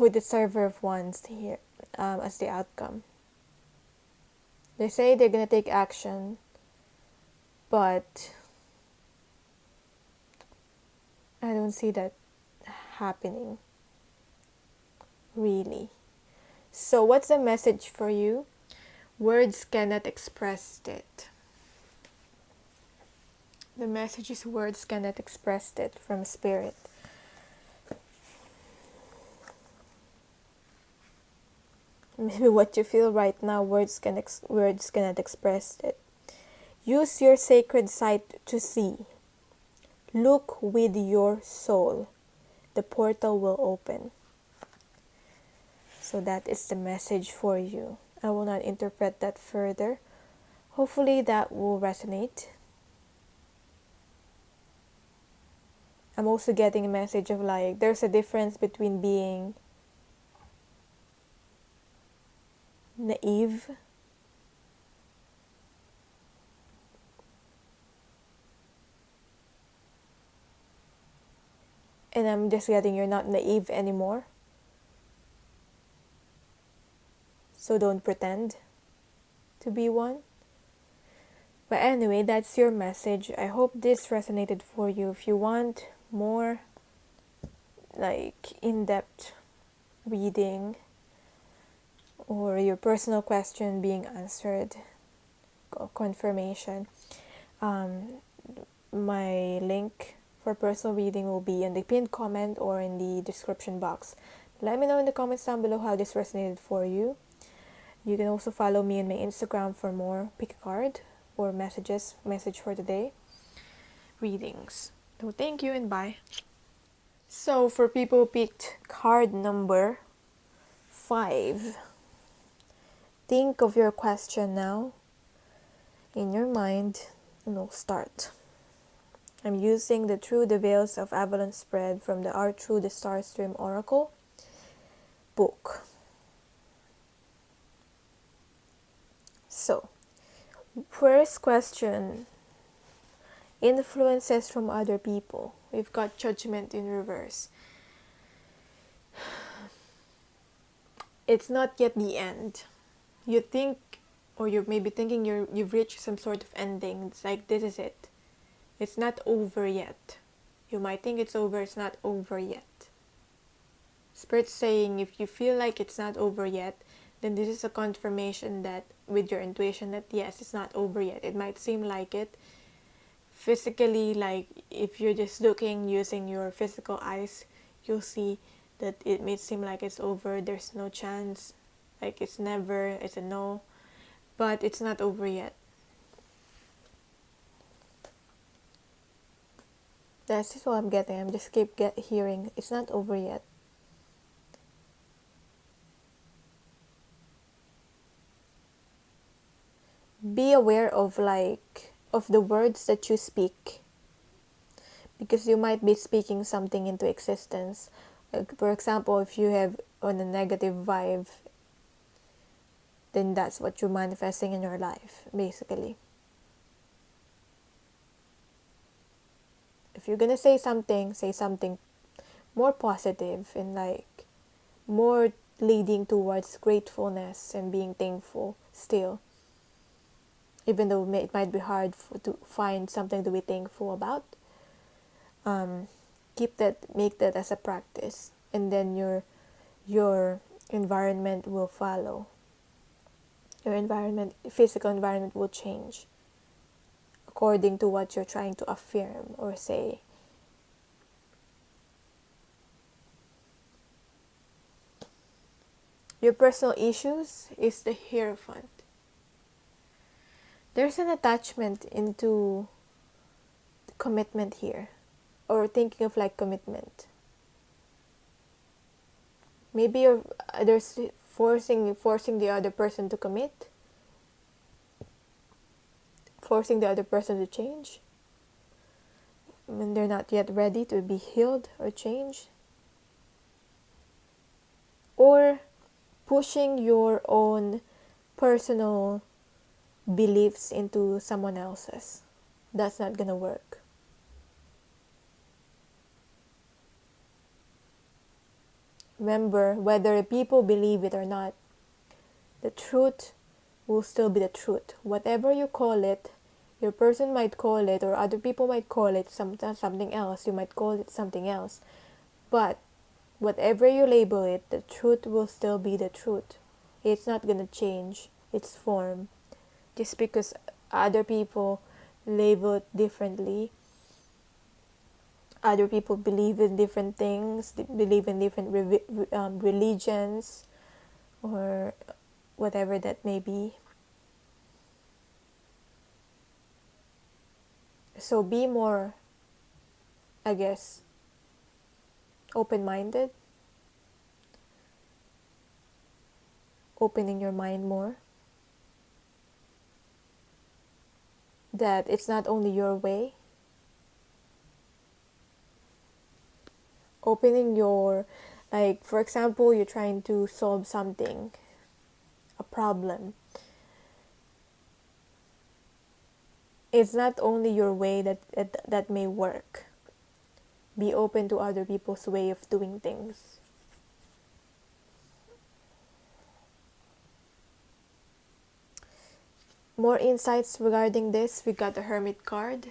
with the Server of Wands here as the outcome. They say they're going to take action. But I don't see that happening. Really. So what's the message for you? Words cannot express it. The message is words cannot express it from Spirit. Maybe what you feel right now, words cannot express it. Use your sacred sight to see. Look with your soul. The portal will open. So that is the message for you. I will not interpret that further. Hopefully that will resonate. I'm also getting a message of like, there's a difference between being naive and I'm just getting you're not naive anymore. So don't pretend to be one. But anyway, that's your message. I hope this resonated for you. If you want more like in-depth reading or your personal question being answered, confirmation, my link for personal reading will be in the pinned comment or in the description box. Let me know in the comments down below how this resonated for you. You can also follow me on my Instagram for more pick a card or message for today readings. So thank you and bye. So for people who picked card number 5, think of your question now in your mind and we'll start. I'm using the Through the Veils of Avalon spread from the Art Through the Starstream Oracle book. So, first question, influences from other people. We've got Judgment in reverse. It's not yet the end. You think, or you may be thinking you've reached some sort of ending. It's like, this is it. It's not over yet. You might think it's over, it's not over yet. Spirit's saying if you feel like it's not over yet, then this is a confirmation that with your intuition that yes, it's not over yet. It might seem like it physically, like if you're just looking using your physical eyes, you'll see that it may seem like it's over. There's no chance, like it's never, it's a no, but it's not over yet. That's just what I'm getting. I'm just keep hearing it's not over yet. Be aware of the words that you speak, because you might be speaking something into existence. Like, for example, if you have on a negative vibe, then that's what you're manifesting in your life, basically. If you're gonna say something more positive and like more leading towards gratefulness and being thankful still. Even though it might be hard to find something to be thankful about, make that as a practice, and then your environment will follow. Your physical environment will change according to what you're trying to affirm or say. Your personal issues is the Hierophant. There's an attachment into commitment here, or thinking of like commitment. Maybe there's forcing the other person to commit, forcing the other person to change. when they're not yet ready to be healed or changed, or pushing your own personal beliefs into someone else's. That's not gonna work. Remember, whether people believe it or not, the truth will still be the truth. Whatever you call it, your person might call it, or other people might call it something else. You might call it something else. But whatever you label it, the truth will still be the truth. It's not going to change its form just because other people label it differently. Other people believe in different things, believe in different religions, or whatever that may be. So be more, I guess, open-minded, opening your mind more, that it's not only your way, opening your, like, for example, you're trying to solve something, a problem. It's not only your way that may work. Be open to other people's way of doing things. More insights regarding this, we got the Hermit card.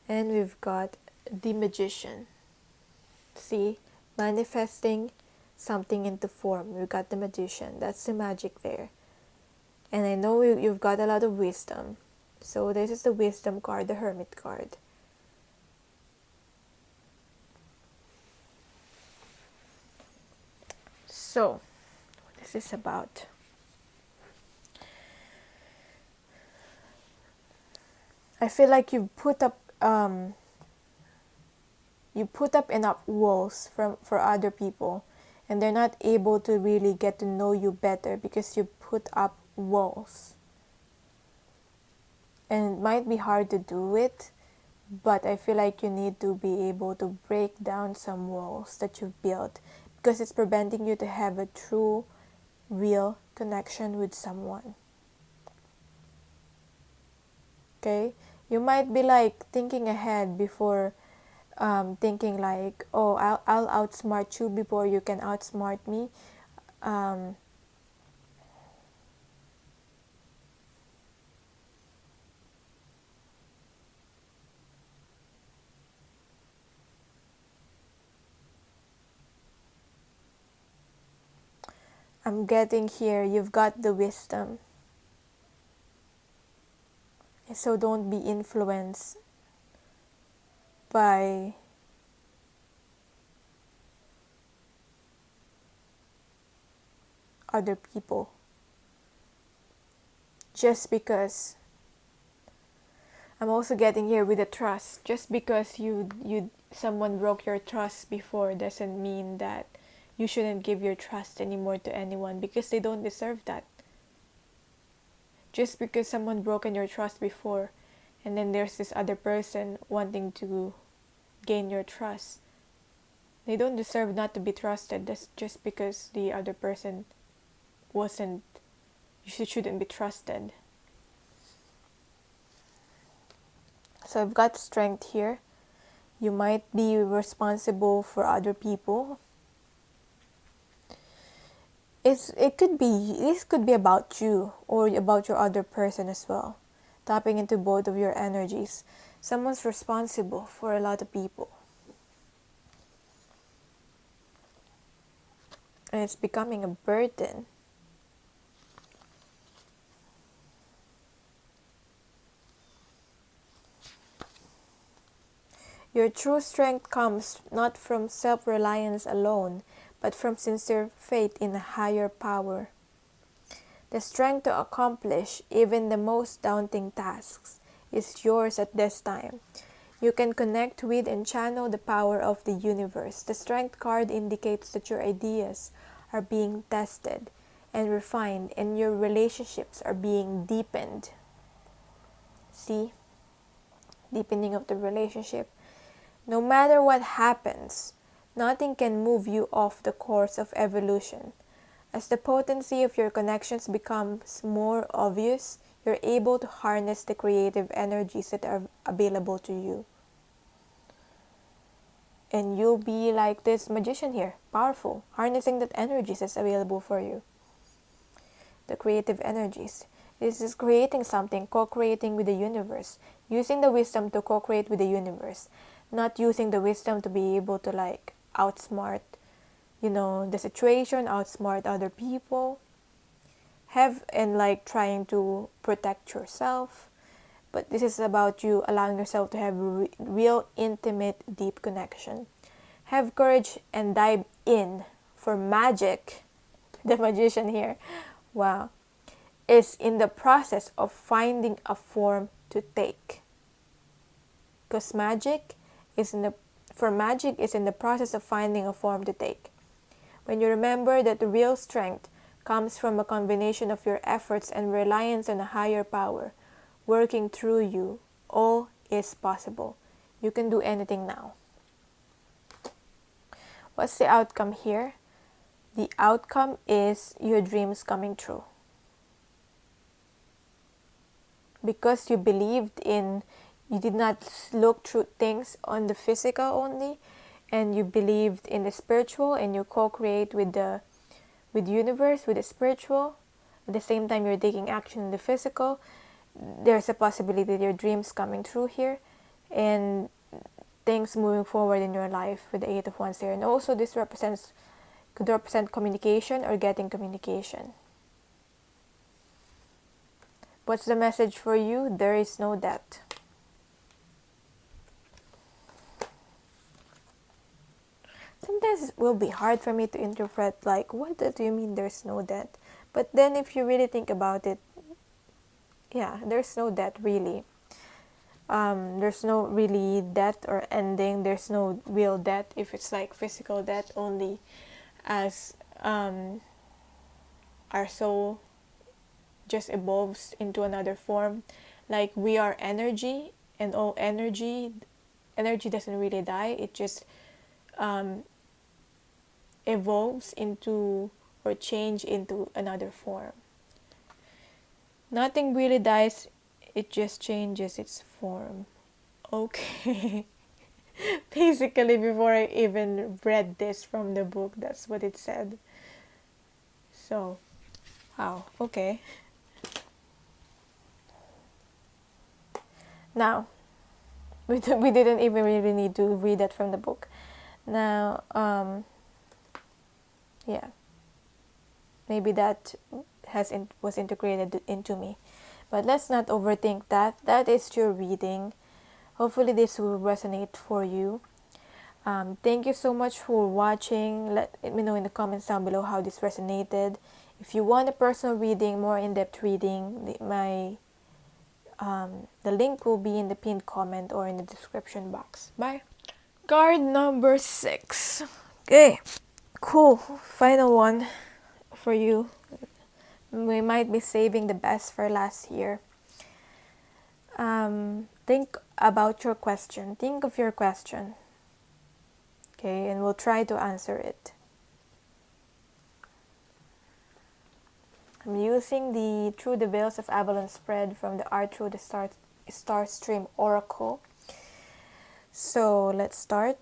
And we've got the Magician. See, manifesting something into form. We got the Magician. That's the magic there. And I know you've got a lot of wisdom. So this is the Wisdom card, the Hermit card. So, what is this about? I feel like you put up enough walls for other people, and they're not able to really get to know you better because you put up walls. And it might be hard to do it, but I feel like you need to be able to break down some walls that you've built, because it's preventing you to have a true, real connection with someone. Okay? You might be like thinking ahead before thinking like, oh, I'll outsmart you before you can outsmart me. I'm getting here, you've got the wisdom. So don't be influenced by other people. Just because, I'm also getting here with the trust. Just because someone broke your trust before doesn't mean that you shouldn't give your trust anymore to anyone, because they don't deserve that. Just because someone broken your trust before, and then there's this other person wanting to gain your trust, they don't deserve not to be trusted. That's just because the other person shouldn't be trusted. So I've got strength here. You might be responsible for other people. This could be about you or about your other person as well. Tapping into both of your energies. Someone's responsible for a lot of people. And it's becoming a burden. Your true strength comes not from self-reliance alone, but from sincere faith in a higher power. The strength to accomplish even the most daunting tasks is yours at this time. You can connect with and channel the power of the universe. The Strength card indicates that your ideas are being tested and refined, and your relationships are being deepened. See? deepening of the relationship. No matter what happens, nothing can move you off the course of evolution. As the potency of your connections becomes more obvious, you're able to harness the creative energies that are available to you. And you'll be like this magician here, powerful, harnessing that energies that's available for you. The creative energies. This is creating something, co-creating with the universe, using the wisdom to co-create with the universe, not using the wisdom to be able to like outsmart, the situation, outsmart other people, and like trying to protect yourself. But this is about you allowing yourself to have real, intimate, deep connection. Have courage and dive in for magic. The magician here. Wow. Is in the process of finding a form to take. Because magic is in the process of finding a form to take. When you remember that the real strength comes from a combination of your efforts and reliance on a higher power working through you, all is possible. You can do anything now. What's the outcome here? The outcome is your dreams coming true. Because you did not look through things on the physical only, and you believed in the spiritual, and you co-create with the universe, with the spiritual. At the same time, you're taking action in the physical. There's a possibility that your dreams coming true here, and things moving forward in your life with the Eight of Wands here. And also, this could represent communication or getting communication. What's the message for you? There is no debt. Sometimes it will be hard for me to interpret, like, what do you mean there's no debt? But then if you really think about it, yeah, there's no debt really. There's no really debt or ending. There's no real debt if it's like physical debt only, as our soul just evolves into another form. Like we are energy, and all energy doesn't really die. It just evolves into or change into another form. Nothing really dies, it just changes its form. Okay. Basically, before I even read this from the book, that's what it said. So, wow, okay. Now, we didn't even really need to read that from the book. Now, yeah, maybe that was integrated into me. But let's not overthink that. That is your reading. Hopefully this will resonate for you. Thank you so much for watching. Let me know in the comments down below how this resonated. If you want a personal reading, more in-depth reading, the link will be in the pinned comment or in the description box. Bye. Card number 6. Okay, cool. Final one for you. We might be saving the best for last here. Think about your question. Think of your question. Okay, and we'll try to answer it. I'm using the Through the Veils of Avalon spread from the Art Through the Starstream Oracle. So let's start.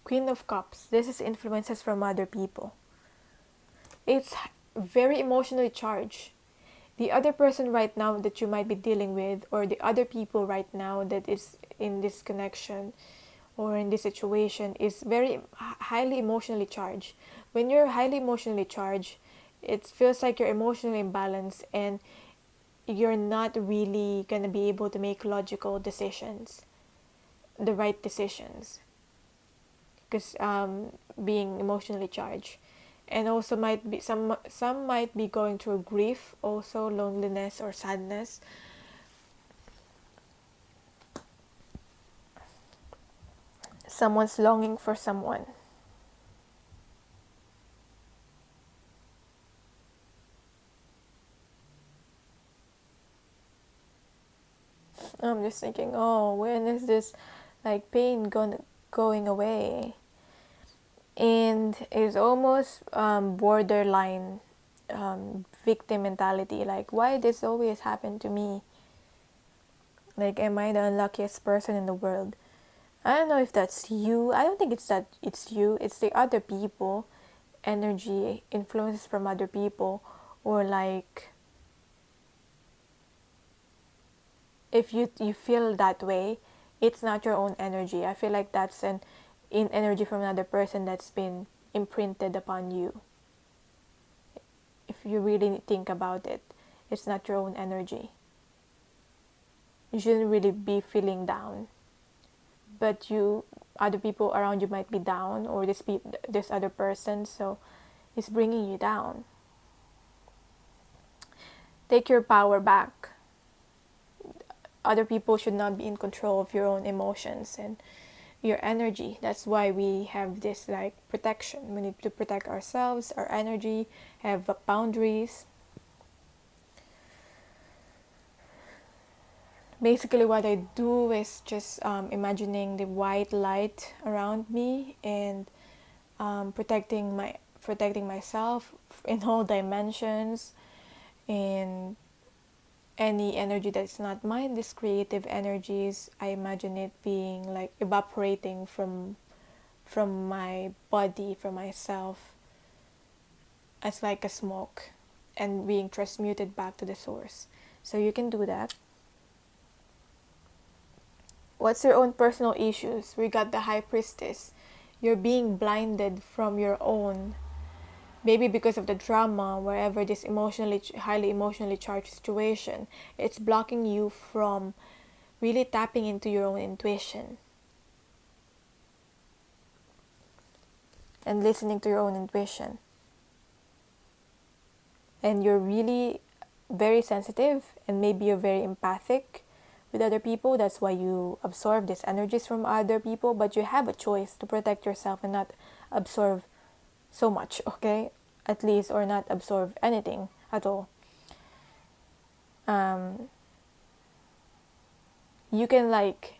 Queen of Cups. This is influences from other people. It's very emotionally charged. The other person right now that you might be dealing with, or the other people right now that is in this connection or in this situation, is very highly emotionally charged. When you're highly emotionally charged, it feels like you're emotionally imbalanced and you're not really going to be able to make logical decisions, the right decisions, because being emotionally charged. And also might be some might be going through grief, also loneliness or sadness. Someone's longing for someone. just thinking, oh, when is this like pain going away? And it's almost borderline victim mentality. Like, why this always happen to me? Like, am I the unluckiest person in the world? I don't know if that's you. I don't think it's that it's you. It's the other people, energy, influences from other people, or like if you feel that way, it's not your own energy. I feel like that's an in energy from another person that's been imprinted upon you. If you really think about it, it's not your own energy. You shouldn't really be feeling down, but other people around you might be down, or this other person, so it's bringing you down. Take your power back. Other people should not be in control of your own emotions and your energy. That's why we have this like protection. We need to protect ourselves, our energy, have boundaries. Basically what I do is just imagining the white light around me and protecting myself in all dimensions, and any energy that's not mine, these creative energies, I imagine it being like evaporating from my body, from myself, as like a smoke, and being transmuted back to the source. So you can do that. What's your own personal issues? We got the High Priestess. You're being blinded from your own, maybe because of the drama, wherever this highly emotionally charged situation, it's blocking you from really tapping into your own intuition and listening to your own intuition. And you're really very sensitive, and maybe you're very empathic with other people. That's why you absorb these energies from other people, but you have a choice to protect yourself and not absorb so much, okay? At least, or not absorb anything at all. You can like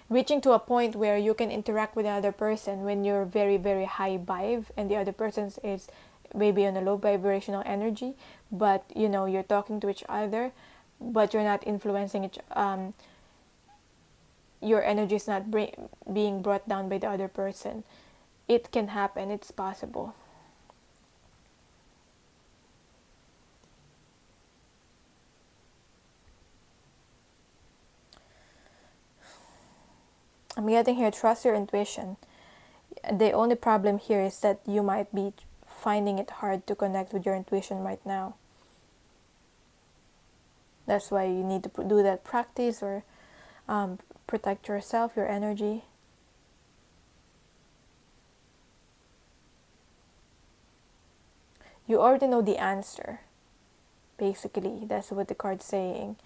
reaching to a point where you can interact with another person when you're very, very high vibe, and the other person is maybe on a low vibrational energy, but you're talking to each other, but you're not influencing your energy is not being brought down by the other person. It can happen. It's possible. I'm getting here, trust your intuition. The only problem here is that you might be finding it hard to connect with your intuition right now. That's why you need to do that practice, or protect yourself, your energy. You already know the answer. Basically, that's what the card's saying.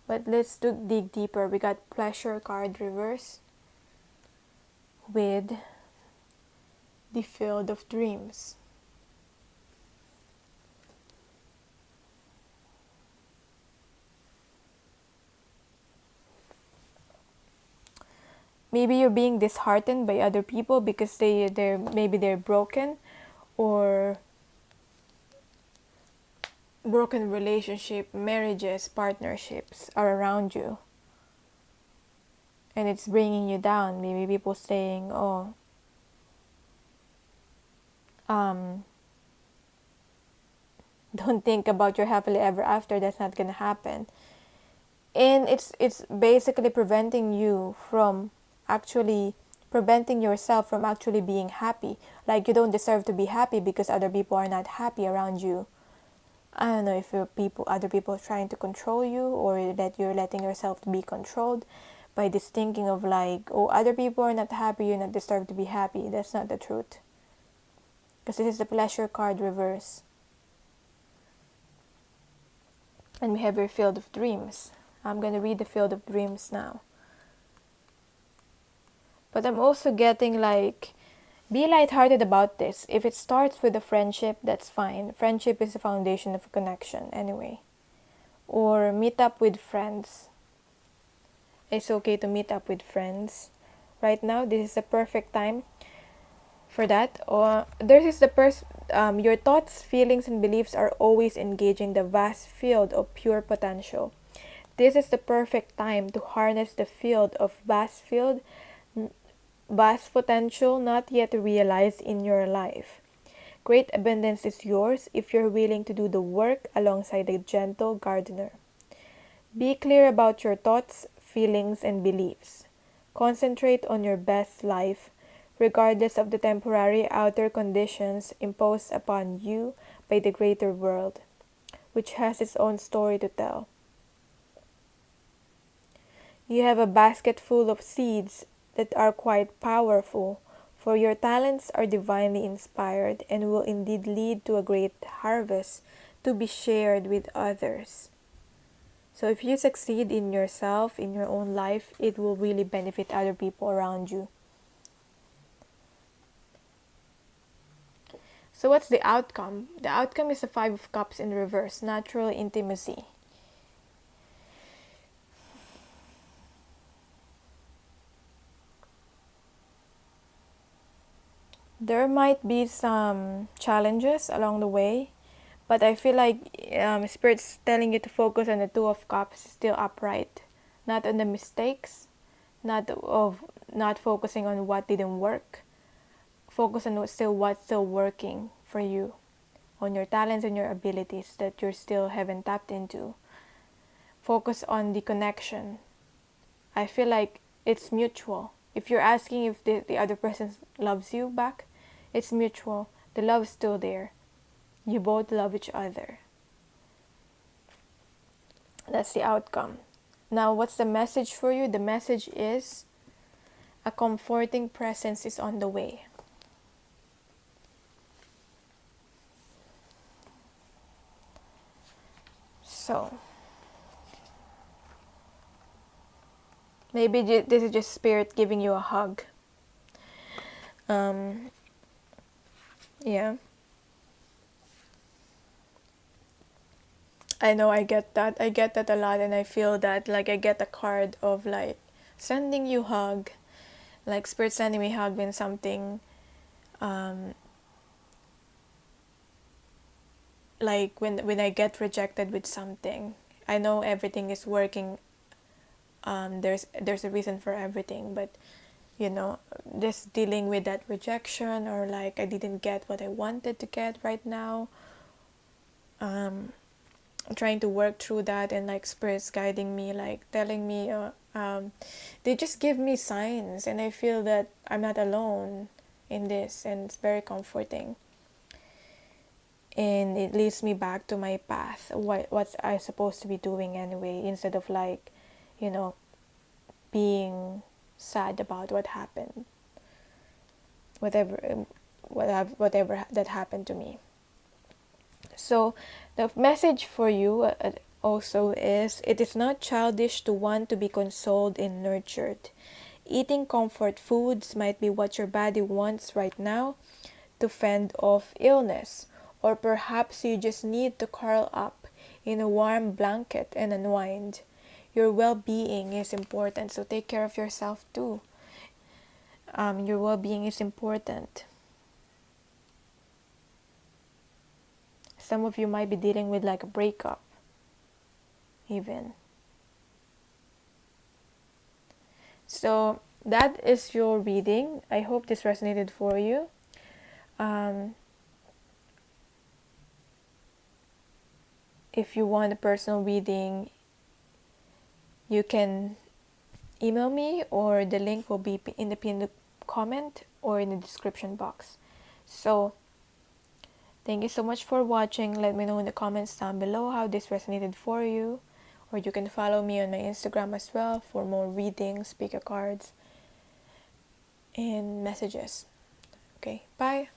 But let's dig deeper. We got pleasure card reverse with the field of dreams. Maybe you're being disheartened by other people because they're broken, or broken relationship, marriages, partnerships are around you, and it's bringing you down. Maybe people saying, oh, don't think about your happily ever after, that's not gonna happen. And it's basically preventing yourself from actually being happy. Like, you don't deserve to be happy because other people are not happy around you. I don't know if other people are trying to control you, or that you're letting yourself be controlled by this thinking of like, oh, other people are not happy, you're not deserved to be happy. That's not the truth. Because this is the pleasure card reverse. And we have your field of dreams. I'm going to read the field of dreams now. But I'm also getting like, be lighthearted about this. If it starts with a friendship, that's fine. Friendship is the foundation of a connection anyway. Or meet up with friends. it's okay to meet up with friends. Right now, this is the perfect time for that. Or this is the your thoughts, feelings, and beliefs are always engaging the vast field of pure potential. This is the perfect time to harness the field of vast potential not yet realized in your life. Great abundance is yours if you're willing to do the work alongside a gentle gardener. Be clear about your thoughts, feelings, and beliefs. Concentrate on your best life, regardless of the temporary outer conditions imposed upon you by the greater world, which has its own story to tell. You have a basket full of seeds that are quite powerful, for your talents are divinely inspired and will indeed lead to a great harvest to be shared with others. So if you succeed in yourself, in your own life, it will really benefit other people around you. So what's the outcome? The outcome is the Five of Cups in reverse, natural intimacy. There might be some challenges along the way, but I feel like Spirit's telling you to focus on the Two of Cups, still upright, not on the mistakes, not focusing on what didn't work. Focus on what's still working for you, on your talents and your abilities that you still haven't tapped into. Focus on the connection. I feel like it's mutual. If you're asking if the other person loves you back, it's mutual. The love is still there. You both love each other. That's the outcome. Now, what's the message for you? The message is a comforting presence is on the way. So, maybe this is just Spirit giving you a hug. Yeah. I know I get that. I get that a lot, and I feel that like I get a card of like sending you hug, like Spirit sending me hug when something like when I get rejected with something. I know everything is working. There's a reason for everything, but just dealing with that rejection, or like I didn't get what I wanted to get right now. Trying to work through that, and like Spirit's guiding me, like telling me, they just give me signs, and I feel that I'm not alone in this, and it's very comforting. And it leads me back to my path, what's I supposed to be doing anyway, instead of like, being sad about what happened, whatever that happened to me. So the message for you also is, it is not childish to want to be consoled and nurtured. Eating comfort foods might be what your body wants right now to fend off illness, or perhaps you just need to curl up in a warm blanket and unwind. Your well-being is important, so take care of yourself too. Your well-being is important. Some of you might be dealing with like a breakup, even. So that is your reading. I hope this resonated for you. If you want a personal reading, you can email me, or the link will be in the pinned comment or in the description box. So thank you so much for watching. Let me know in the comments down below how this resonated for you, or you can follow me on my Instagram as well for more readings, speaker cards, and messages. Okay, bye.